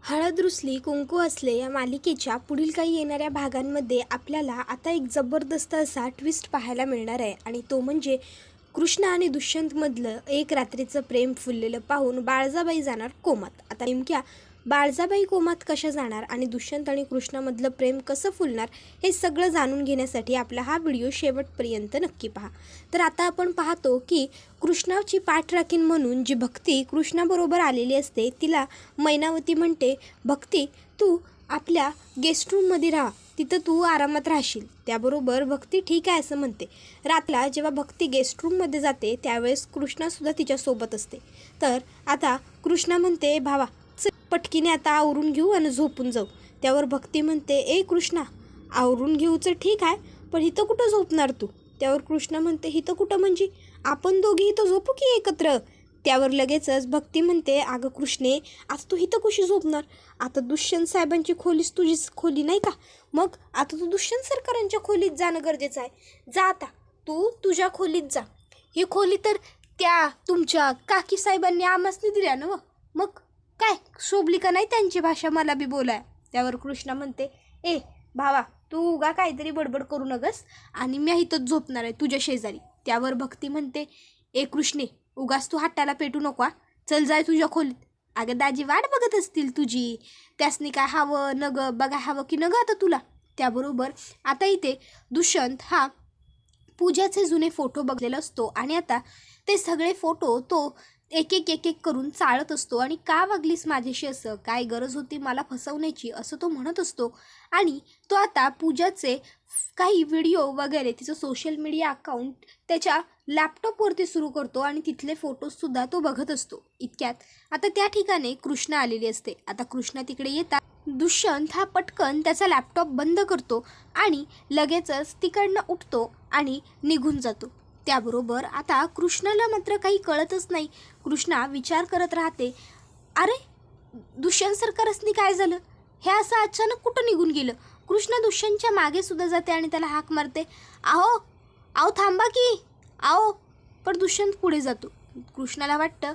हळद रुसली कुंकू असले या मालिकेच्या पुढील काही येणाऱ्या भागांमध्ये आपल्याला आता एक जबरदस्त असा ट्विस्ट पाहायला मिळणार आहे आणि तो म्हणजे कृष्ण आणि दुष्यंतमधलं एक रात्रीचं प्रेम फुललेलं पाहून बाळजाबाई जाणार कोमात. आता नेमक्या बाळजाबाई कोमात कशा जाणार आणि दुष्यंत आणि कृष्णामधलं प्रेम कसं फुलणार हे सगळं जाणून घेण्यासाठी आपला हा व्हिडिओ शेवटपर्यंत नक्की पहा. तर आता आपण पाहतो की कृष्णाची पाठराखीण म्हणून जी भक्ती कृष्णाबरोबर आलेली असते तिला मैनावती म्हणते, भक्ती तू आपल्या गेस्ट रूममध्ये राहा, तिथं तू आरामात राहशील. त्याबरोबर भक्ती ठीक आहे असं म्हणते. रातला जेव्हा भक्ती गेस्ट रूममध्ये जाते त्यावेळेस कृष्णासुद्धा तिच्यासोबत असते. तर आता कृष्णा म्हणते, भावा चल पटकीने आता आवरून घेऊ आणि झोपून जाऊ. त्यावर भक्ती म्हणते, ए कृष्णा आवरून घेऊचं ठीक आहे, पण इथं कुठं झोपणार तू? त्यावर कृष्णा म्हणते, इथं कुठं म्हणजे आपण दोघी इथं झोपू की एकत्र? त्यावर लगेचच भक्ती म्हणते, अगं कृष्णे आज तू इथं कशी झोपणार? आता दुष्यंत साहेबांची खोलीच तुझी खोली नाही का? मग आता तू दुष्यंत सरकारांच्या खोलीत जाणं गरजेचं आहे. जा आता तू तुझ्या खोलीत जा. ही खोली तर त्या तुमच्या काकी साहेबांनी आम्हासनी दिल्या ना. मग काय शोभली का नाही त्यांची भाषा मला बी बोलाय? त्यावर कृष्णा म्हणते, ए भावा तू उगा काहीतरी बडबड करू नगस आणि मी इथंच झोपणार आहे तुझ्या शेजारी. त्यावर भक्ती म्हणते, ए कृष्णे उगाच तू हाताला पेटू नको, चल जाय तुझ्या खोलीत. अगं दाजी वाट बघत असतील तुझी, त्यासनी काय हवं नग बघा हवं की नग आता तुला. त्याबरोबर आता इथे दुष्यंत हा पूजाचे जुने फोटो बघलेला असतो आणि आता ते सगळे फोटो तो एक एक एक एक करून चाळत असतो आणि का वागलीस माझ्याशी असं, काय गरज होती मला फसवण्याची असं तो म्हणत असतो. आणि तो आता पूजाचे काही व्हिडिओ वगैरे तिचं सोशल मीडिया अकाउंट त्याच्या लॅपटॉपवरती सुरू करतो आणि तिथले फोटोजसुद्धा तो बघत असतो. इतक्यात आता त्या ठिकाणी कृष्ण आलेली असते. आता कृष्ण तिकडे येतात दुष्यंत हा पटकन त्याचा लॅपटॉप बंद करतो आणि लगेचच तिकडनं उठतो आणि निघून जातो. त्याबरोबर आता कृष्णाला मात्र काही कळतच नाही. कृष्णा विचार करत राहते, अरे दुष्यंत सरकारसनी काय झालं? हे असं अचानक कुठं निघून गेलं? कृष्णा दुष्यंतच्या मागे सुद्धा जाते आणि त्याला हाक मारते, आहो आहो थांबा की आहो. पण दुष्यंत पुढे जातो. कृष्णाला वाटतं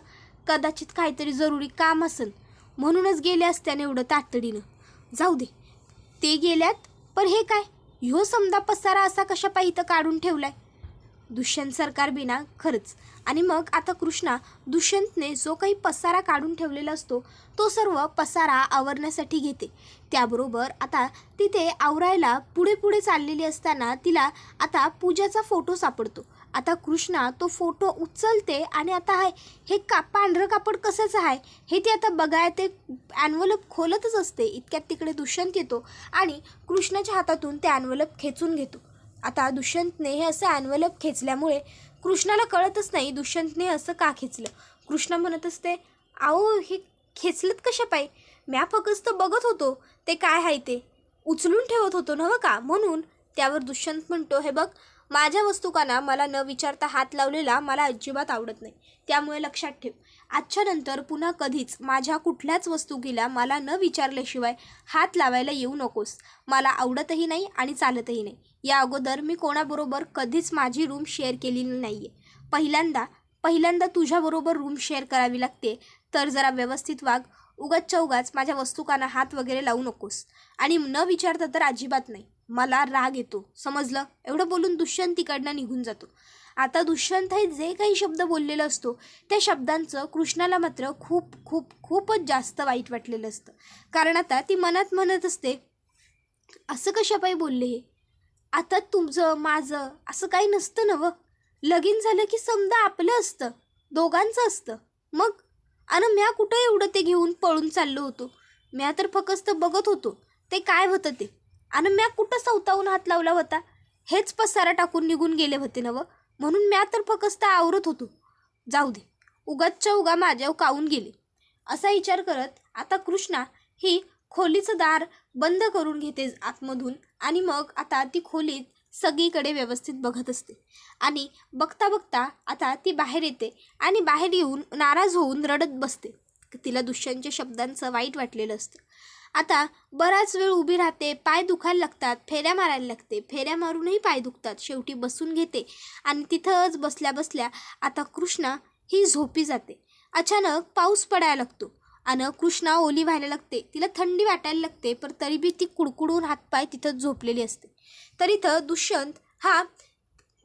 कदाचित काहीतरी जरुरी काम असेल म्हणूनच गेले असत्याने एवढं तातडीनं. जाऊ दे ते गेल्यात, पण हे काय ह्यो समजा पसारा असा कशा पायी इथं काढून ठेवलाय दुष्यंत सरकार बिना खरंच. आणि मग आता कृष्णा दुष्यंतने जो काही पसारा काढून ठेवलेला असतो तो सर्व पसारा आवरण्यासाठी घेते. त्याबरोबर आता तिथे आवरायला पुढे पुढे चाललेली असताना तिला आता पूजाचा फोटो सापडतो. आता कृष्णा तो फोटो उचलते आणि आता हे पांढरं कापड कशाचं आहे हे ती आता बघाय ते ॲन्व्हलप खोलतच असते. इतक्यात तिकडे दुष्यंत येतो आणि कृष्णाच्या हातातून ते ॲन्व्हलप खेचून घेतो. आता दुष्यंतने हे असं ॲन्व्हलप खेचल्यामुळे कृष्णाला कळतच नाही दुष्यंतने असं का खेचलं. कृष्णा म्हणत असते, अहो हे खेचलत कशा पाय? म्या फक्त बघत होतो ते काय आहे ते उचलून ठेवत होतो नव्ह का म्हणून. त्यावर दुष्यंत म्हणतो, हे बघ माझ्या वस्तुकांना मला न विचारता हात लावलेला मला अजिबात आवडत नाही. त्यामुळे लक्षात ठेव, आजच्या नंतर पुन्हा कधीच माझ्या कुठल्याच वस्तुकीला मला न विचारल्याशिवाय हात लावायला येऊ नकोस. मला आवडतही नाही आणि चालतही नाही. या अगोदर मी कोणाबरोबर कधीच माझी रूम शेअर केलेली नाही आहे. पहिल्यांदा तुझ्याबरोबर रूम शेअर करावी लागते, तर जरा व्यवस्थित वाग. उगाचच्या उगाच माझ्या वस्तुकांना हात वगैरे लावू नकोस आणि न विचारता तर अजिबात नाही. मला राग येतो, समजलं? एवढं बोलून दुष्यंत तिकडनं निघून जातो. आता दुष्यंत हे जे काही शब्द बोललेलं असतो त्या शब्दांचं कृष्णाला मात्र खूपच जास्त वाईट वाटलेलं असतं. कारण आता ती मनात म्हणत असते, असं कशापायी बोलले हे? आता तुमचं माझं असं काही नसतं नवं. लगीन झालं की समजा आपलं असतं, दोघांचं असतं. मग आणि म्या कुठं एवढं ते घेऊन पळून चाललो होतो? म्या तर फक्त बघत होतो ते काय होतं ते. आणि म्या कुठं सवतावून हात लावला होता? हेच पसारा टाकून निघून गेले होते नवं, म्हणून म्या तर फक्त आवरत होतो. जाऊ दे उगाचच्या उगा माझ्यावर कावून गेले. असा विचार करत आता कृष्णा ही खोलीचं दार बंद करून घेते आतमधून आणि मग आता ती खोलीत सगळीकडे व्यवस्थित बघत असते. आणि बघता बघता आता ती बाहेर येते आणि बाहेर येऊन नाराज होऊन रडत बसते. तिला दुष्यंतच्या शब्दांचं वाईट वाटलेलं असतं. आता बराच वेळ उभी राहते, पाय दुखायला लागतात, फेऱ्या मारायला लागते, फेऱ्या मारूनही पाय दुखतात. शेवटी बसून घेते आणि तिथंच बसल्या बसल्या आता कृष्णा ही झोपी जाते. अचानक पाऊस पडायला लागतो आणि कृष्णा ओली व्हायला लागते, तिला थंडी वाटायला लागते, पण तरी बी ती कुडकुडून हातपाय तिथंच झोपलेली असते. तर इथं दुष्यंत हा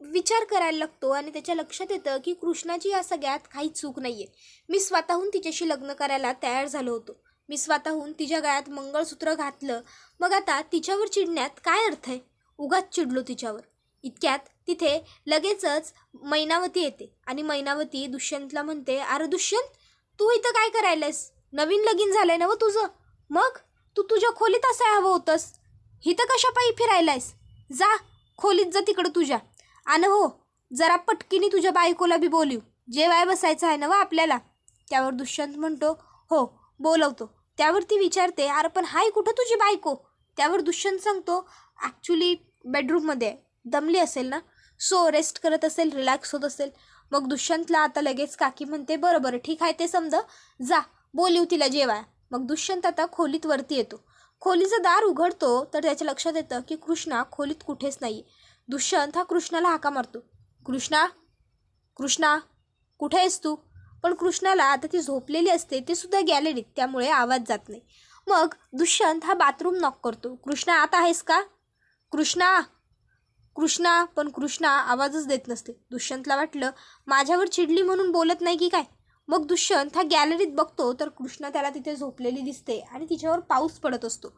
विचार करायला लागतो आणि त्याच्या लक्षात येतं की कृष्णाची या सगळ्यात काही चूक नाही आहे. मी स्वतःहून तिच्याशी लग्न करायला तयार झालो होतो, मी स्वतःहून तिच्या गळ्यात मंगळसूत्र घातलं, मग आता तिच्यावर चिडण्यात काय अर्थ आहे? उगाच चिडलो तिच्यावर. इतक्यात तिथे लगेचच मैनावती येते आणि मैनावती दुष्यंतला म्हणते, अरे दुष्यंत, तू इथं काय करायलायस? नवीन लगीन झालंय ना व तुझं, मग तू तुझ्या खोलीत असं हवं होतंस, इथं कशा पायी फिरायलायस? जा खोलीत जा तिकडं तुझ्या. आणि हो, जरा पटकीने तुझ्या बायकोला बी बोलव, जेवाय बसायचं आहे ना व आपल्याला. त्यावर दुष्यंत म्हणतो, हो बोलवतो. त्यावर ती विचारते, अरे पण हाय कुठं तुझी बायको? त्यावर दुष्यंत सांगतो, ॲक्च्युली बेडरूममध्ये दमली असेल ना, सो रेस्ट करत असेल, रिलॅक्स होत असेल. मग दुष्यंतला आता लगेच काकी म्हणते, बरं बरं ठीक आहे, ते समजा, जा बोलव तिला जेवाय. मग दुष्यंत आता खोलीत वरती येतो. खोलीचं दार उघडतो तर त्याच्या लक्षात येतं की कृष्णा खोलीत कुठेच नाही. दुष्यंत हा कृष्णाला हाका मारतो, कृष्णा, कृष्णा कुठे आहेस तू? पण कृष्णाला आता ती झोपलेली असते, ते सुद्धा गॅलरीत, त्यामुळे आवाज जात नाही. मग दुष्यंत हा बाथरूम नॉक करतो, कृष्णा आत आहेस का? कृष्णा, कृष्णा, पण कृष्णा आवाजच देत नसते. दुष्यंतला वाटलं माझ्यावर चिडली म्हणून बोलत नाही की काय. मग दुष्यंत हा गॅलरीत बघतो तर कृष्णा त्याला तिथे झोपलेली दिसते आणि तिच्यावर पाऊस पडत असतो.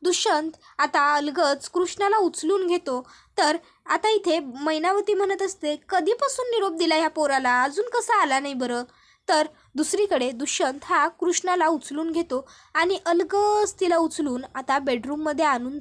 दुष्यंत आता अलगच कृष्णाला उचलून घेतो. तर आता इथे मैनावती म्हणत असते, कधीपासून निरोप दिला ह्या पोराला, अजून कसा आला नाही बरं? तर दुसरीकडे दुष्यंत हा कृष्णाला उचलून घेतो आणि अलगच तिला उचलून आता बेडरूममध्ये आणून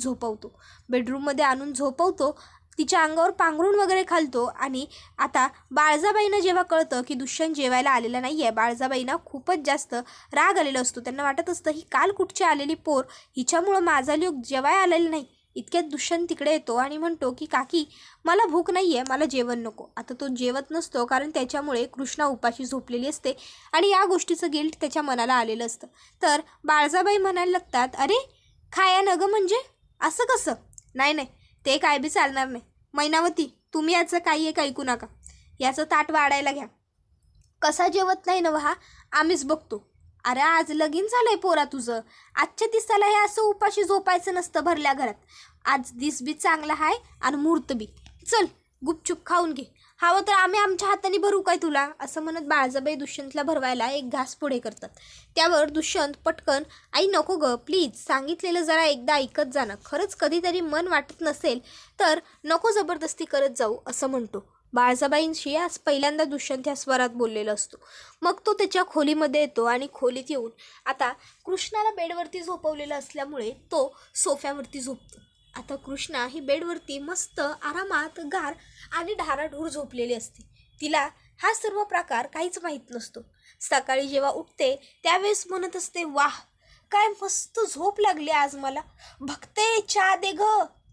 झोपवतो. तिच्या अंगावर पांघरूण वगैरे घालतो. आणि आता बाळजाबाईंना जेव्हा कळतं की दुष्यंत जेवायला आलेला नाही आहे, बाळजाबाईंना खूपच जास्त राग आलेला असतो. त्यांना वाटत असतं ही काल कुठची आलेली पोर, हिच्यामुळं माझा लोक जेवाय आलेला नाही. इतक्यात दुष्यंत तिकडे येतो आणि म्हणतो की काकी, मला भूक नाही आहे, मला जेवण नको. आता तो जेवत नसतो, कारण त्याच्यामुळे कृष्णा उपाशी झोपलेली असते आणि या गोष्टीचं गिल्ट त्याच्या मनाला आलेलं असतं. तर बाळजाबाई म्हणायला लागतात, अरे खाया न गं, म्हणजे असं कसं? नाही नाही, ते काय बी चालणार नाही. मैनावती, तुम्ही याचं काही एक ऐकू नका, याचं ताट वाढायला घ्या. कसा जेवत नाही ना हा, आम्हीच बघतो. अरे आज लगीन झालंय पोरा तुझं, आजच्या दिवसाला हे असं उपाशी झोपायचं नसतं भरल्या घरात. आज दिस बी चांगला आहे आणि मुहूर्त बी. चल गुपचूप खाऊन घे, हवं तर आम्ही आमच्या हाताने भरू काय तुला? असं म्हणत बाळजाबाई दुष्यंतला भरवायला एक घास पुढे करतात. त्यावर दुष्यंत पटकन, आई नको ग प्लीज, सांगितलेलं जरा एकदा ऐकत जाणं, खरंच कधीतरी मन वाटत नसेल तर नको जबरदस्ती करत जाऊ, असं म्हणतो. बाळजाबाईंशी आज पहिल्यांदा दुष्यंत ह्या स्वरात बोललेला असतो. मग तो त्याच्या खोलीमध्ये येतो आणि खोलीत येऊन आता कृष्णाला बेडवरती झोपवलेलं असल्यामुळे तो सोफ्यावरती झोपतो. आता कृष्णा ही बेडवरती मस्त आरामात गार आणि ढाराढूर झोपलेली असते. तिला हा सर्व प्रकार काहीच माहीत नसतो. सकाळी जेव्हा उठते त्यावेळेस म्हणत असते, वाह काय मस्त झोप लागली आज मला, भक्ते चहा दे ग.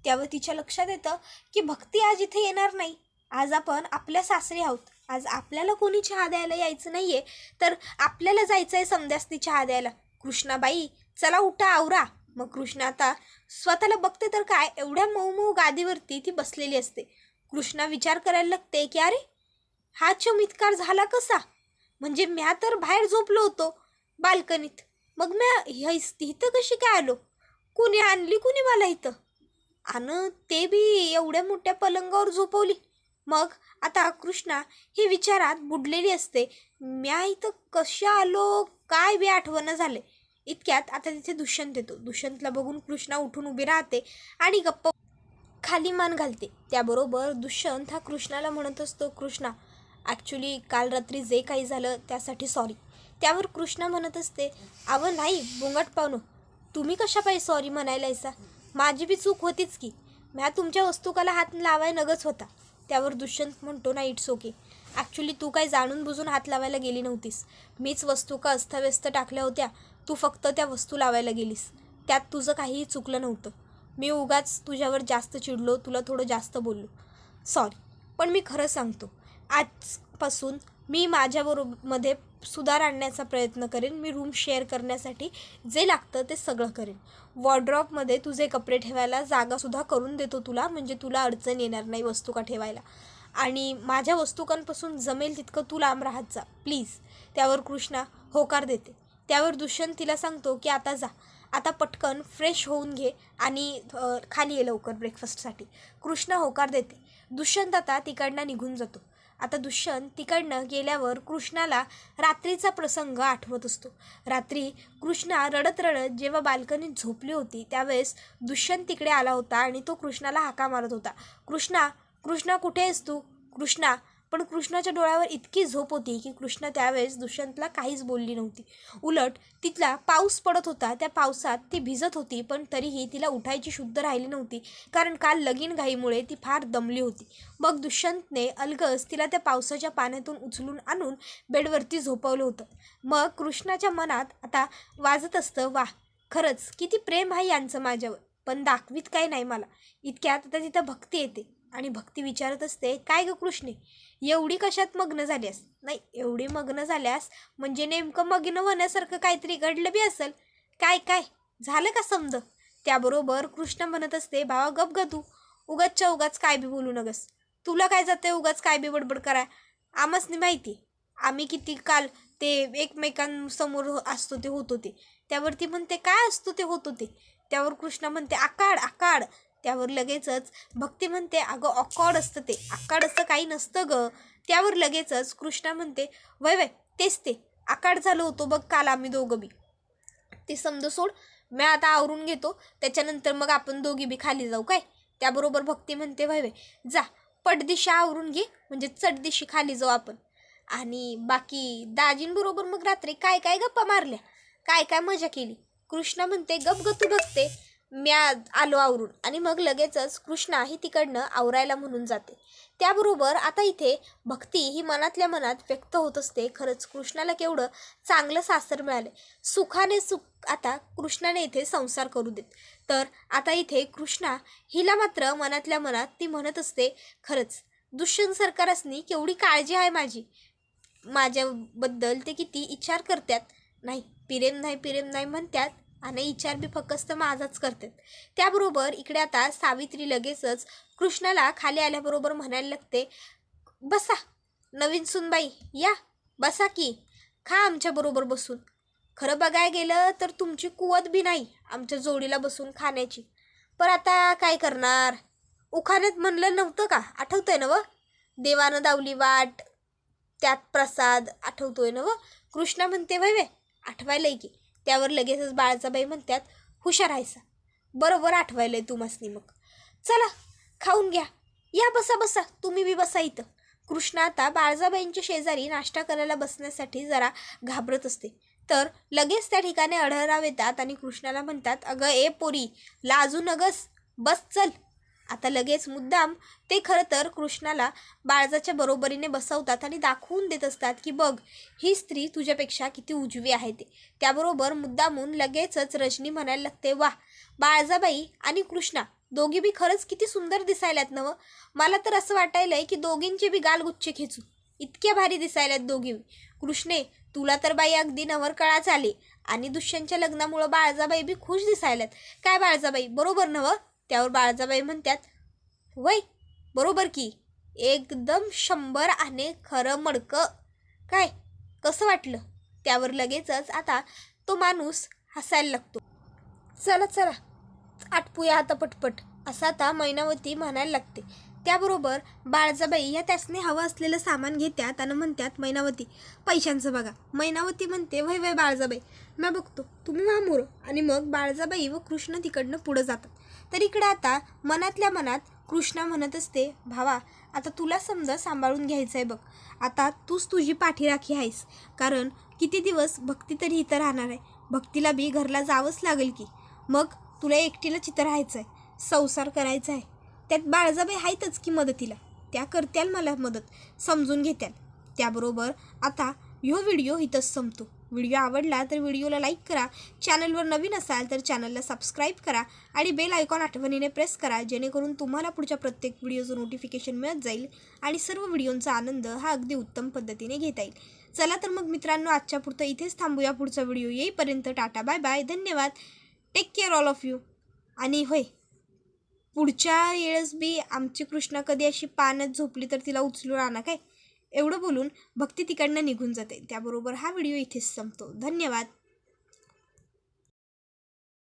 त्यावर तिच्या लक्षात येतं की भक्ती आज इथे येणार नाही, आज आपण आपल्या सासरी आहोत, आज आपल्याला कोणी चहा द्यायला यायचं नाहीये, तर आपल्याला जायचं आहे समध्यासनी चहा द्यायला. कृष्णाबाई चला उठा आवरा. मग कृष्णा आता स्वतःला बघते तर काय, एवढ्या मऊ मऊ गादीवरती ती बसलेली असते. कृष्णा विचार करायला लागते की अरे हा चमत्कार झाला कसा, म्हणजे म्या तर बाहेर झोपलो होतो बाल्कनीत, मग म्या इथं कशी काय आलो, कुणी आणली कुणी मला इथं, आणि ते बी एवढ्या मोठ्या पलंगावर झोपवली. मग आता कृष्णा ही विचारात बुडलेली असते, म्या इथं कशा आलो काय बी आठवणं झाले. इतक्यात आता तिथे दुष्यंत येतो. दुष्यंतला बघून कृष्णा उठून उभी राहते आणि गप्प खाली मान घालते. त्याबरोबर दुष्यंत हा कृष्णाला म्हणत असतो, कृष्णा ॲक्च्युली काल रात्री जे काही झालं त्यासाठी सॉरी. त्यावर कृष्णा म्हणत असते, अवं नाही बुंगाट पाहुणं, तुम्ही कशा पाहिजे सॉरी म्हणायलायसा, माझी बी चूक होतीच की, म्या तुमच्या वस्तुकाला हात लावाय नगच होता. त्यावर दुष्यंत म्हणतो, ना इट्स ओके, ॲक्च्युली तू काही जाणून बुजून हात लावायला गेली नव्हतीस, मीच वस्तू का अस्ताव्यस्त टाकल्या होत्या, तू फक्त त्या वस्तू लावायला गेलीस, त्यात तुझं काहीही चुकलं नव्हतं. मी उगाच तुझ्यावर जास्त चिडलो, तुला थोडं जास्त बोललो, सॉरी. पण मी खरं सांगतो, आजपासून मी माझ्याबरोबरमध्ये सुधार आणण्याचा प्रयत्न करेन. मी रूम शेअर करण्यासाठी जे लागतं ते सगळं करेन. वॉर्डरॉपमध्ये तुझे कपडे ठेवायला जागासुद्धा करून देतो तुला, म्हणजे तुला अडचण येणार नाही वस्तू का ठेवायला. आणि माझ्या वस्तुकांपासून जमेल तितकं तू लांब राहत जा प्लीज. त्यावर कृष्णा होकार देते. त्यावर दुष्यंत तिला सांगतो की आता जा, आता पटकन फ्रेश होऊन घे आणि खाली ये लवकर ब्रेकफास्टसाठी. कृष्णा होकार देते. दुष्यंत आता तिकडनं निघून जातो. आता दुष्यंत तिकडनं गेल्यावर कृष्णाला रात्रीचा प्रसंग आठवत असतो. रात्री कृष्णा रडत रडत जेव्हा बाल्कनीत झोपली होती त्यावेळेस दुष्यंत तिकडे आला होता आणि तो कृष्णाला हाका मारत होता. कृष्णा, कृष्णा कुठे आहेस तू? कृष्णा. पण कृष्णाच्या डोळ्यावर इतकी झोप होती की कृष्णा त्यावेळेस दुष्यंतला काहीच बोलली नव्हती. उलट तिथला पाऊस पडत होता, त्या पावसात ती भिजत होती, पण तरीही तिला उठायची शुद्ध राहिली नव्हती, कारण काल लगीन घाईमुळे ती फार दमली होती. मग दुष्यंतने अलगद तिला त्या पावसाच्या पाण्यातून उचलून आणून बेडवरती झोपवलं होतं. मग कृष्णाच्या मनात आता वाजत असतं, वाह, खरंच किती प्रेम आहे यांचं माझ्यावर, पण दाखवीत काय नाही मला. इतक्यात आता तिथं भक्ती येते आणि भक्ती विचारत असते, काय ग कृष्णे, एवढी कशात मग्न झाल्यास? नाही, एवढी मग्न झाल्यास म्हणजे नेमकं मग्न होण्यासारखं काहीतरी घडलं बी असेल. काय काय झालं का समज? त्याबरोबर कृष्ण म्हणत असते, भावा गप ग तू, उगाचच्या उगाच काय बी बोलू नगस. तुला काय जाते उगाच काय बी बडबड करा. आम्हासनी माहिती, आम्ही किती काल ते एकमेकांसमोर असतो ते होत होते. त्यावरती म्हणते, काय असतो ते होत होते? त्यावर कृष्ण म्हणते, आकाड आकाड. त्यावर लगेचच भक्ती म्हणते, अगं ऑकॉर्ड असतं ते, आकाड असं काही नसतं ग. त्यावर लगेचच कृष्णा म्हणते, वय वय तेच ते, आकाड झालो होतो बघ काल आम्ही दोघं बी. ते समज सोड, मी आता आवरून घेतो, त्याच्यानंतर मग आपण दोघी बी खाली जाऊ काय. त्याबरोबर भक्ती म्हणते, वय वय जा, पटदिशी आवरून घे, म्हणजे चटदिशी खाली जाऊ आपण. आणि बाकी दाजींबरोबर मग रात्री काय काय गप्पा मारल्या, काय काय मजा केली? कृष्णा म्हणते, गप ग तू बघते, मी आलो आवरून. आणि मग लगेचच कृष्णा ही तिकडनं आवरायला म्हणून जाते. त्याबरोबर आता इथे भक्ती ही मनातल्या मनात व्यक्त होत असते, खरंच कृष्णाला केवढं चांगलं सासर मिळाले, सुखाने सुख आता कृष्णाने इथे संसार करू देत. तर आता इथे कृष्णा हिला मात्र मनातल्या मनात ती म्हणत असते, खरंच दुष्यंत सरकारसनी केवढी काळजी आहे माझ्याबद्दल, ते किती विचार करतात. नाही प्रेम नाही म्हणतात आणि विचार बी फक्त माझाच करतात. त्याबरोबर इकडे आता सावित्री लगेचच कृष्णाला खाली आल्याबरोबर म्हणायला लागते, बसा नवीन सुनबाई, या बसा की, खा आमच्याबरोबर बसून. खरं बघायला गेलं तर तुमची कुवत बी नाही आमच्या जोडीला बसून खाण्याची, पण आता काय करणार, उखाण्यात म्हणलं नव्हतं का, आठवतंय ना व, देवानं दावली वाट त्यात प्रसाद, आठवतोय ना व? कृष्णा म्हणते, वय आठवायलंय की. त्यावर लगेचच बाळजाबाई म्हणतात, हुशार आहेसा, बरोबर आठवायलंय तुम्हासनी, मग चला खाऊन घ्या, या बसा बसा, तुम्ही बी बसा इथं. कृष्णा आता बाळजाबाईंच्या शेजारी नाश्ता करायला बसण्यासाठी जरा घाबरत असते. तर लगेच त्या ठिकाणी आढळराव येतात आणि कृष्णाला म्हणतात, अगं ए पोरी, लाजू नगस, बस चल. आता लगेच मुद्दाम ते खरं तर कृष्णाला बाळजाच्या बरोबरीने बसवतात आणि दाखवून देत असतात की बघ, ही स्त्री तुझ्यापेक्षा किती उजवी आहे ते. त्याबरोबर मुद्दामून लगेचच रजनी म्हणायला लागते, वा, बाळजाबाई आणि कृष्णा दोघी बी खरंच किती सुंदर दिसायल्यात नवं. मला तर असं वाटायलंय की दोघींचे बी गालगुच्चे खेचू, इतक्या भारी दिसायल्यात दोघी. कृष्णे, तुला तर बाई अगदी नवरकळा झाली आणि दुष्यंतच्या लग्नामुळं बाळजाबाई बी खुश दिसायल्यात. काय बाळजाबाई, बरोबर नवं? त्यावर बाळजाबाई म्हणतात, वय बरोबर की, एकदम 100 आणे खरं मडकं. काय कसं वाटलं? त्यावर लगेचच आता तो माणूस हसायला लागतो. चला चला आटपूया आता पटपट, असं आता मैनावती म्हणायला लागते. त्याबरोबर बाळजाबाई या त्यासने हवं असलेलं सामान घेतात आणि म्हणतात, मैनावती पैशांचं बघा. मैनावती म्हणते, वय वय बाळजाबाई, मी बघतो, तुम्ही वामोर. आणि मग बाळजाबाई व कृष्ण तिकडनं पुढं जातात. तर इकडे आता मनातल्या मनात कृष्णा म्हणत असते, भावा आता तुला समजा सांभाळून घ्यायचं आहे बघ, आता तूच तुझी पाठीराखी आहेस, कारण किती दिवस भक्ती तरी इथं राहणार आहे, भक्तीला बी घरला जावंच लागेल की. मग तुला एकटीलाच इथं राहायचं आहे, संसार करायचा आहे, त्यात बाळजाबाई आहेतच की मदतीला, त्या करत्याल मला मदत, समजून घेत्याल. त्याबरोबर आता ह्यो व्हिडिओ इथंच संपतो. व्हिडिओ आवडला तर व्हिडिओला लाईक करा, चॅनलवर नवीन असाल तर चॅनलला सबस्क्राईब करा आणि बेल आयकॉन आठवणीने प्रेस करा, जेणेकरून तुम्हाला पुढच्या प्रत्येक व्हिडिओचं नोटिफिकेशन मिळत जाईल आणि सर्व व्हिडिओंचा आनंद हा अगदी उत्तम पद्धतीने घेता येईल. चला तर मग मित्रांनो, आजच्या पुरतं इथेच थांबूया. पुढचा व्हिडिओ येईपर्यंत टाटा बाय बाय, धन्यवाद, take care all of you. आणि होय, पुढच्या वेळेस बी आमची कृष्णा कधी अशी पाण्यात झोपली तर तिला उचलून आणा काय. एवढं बोलून भक्ती तिकडनं निघून जाते. त्याबरोबर हा व्हिडिओ इथेच संपतो. धन्यवाद.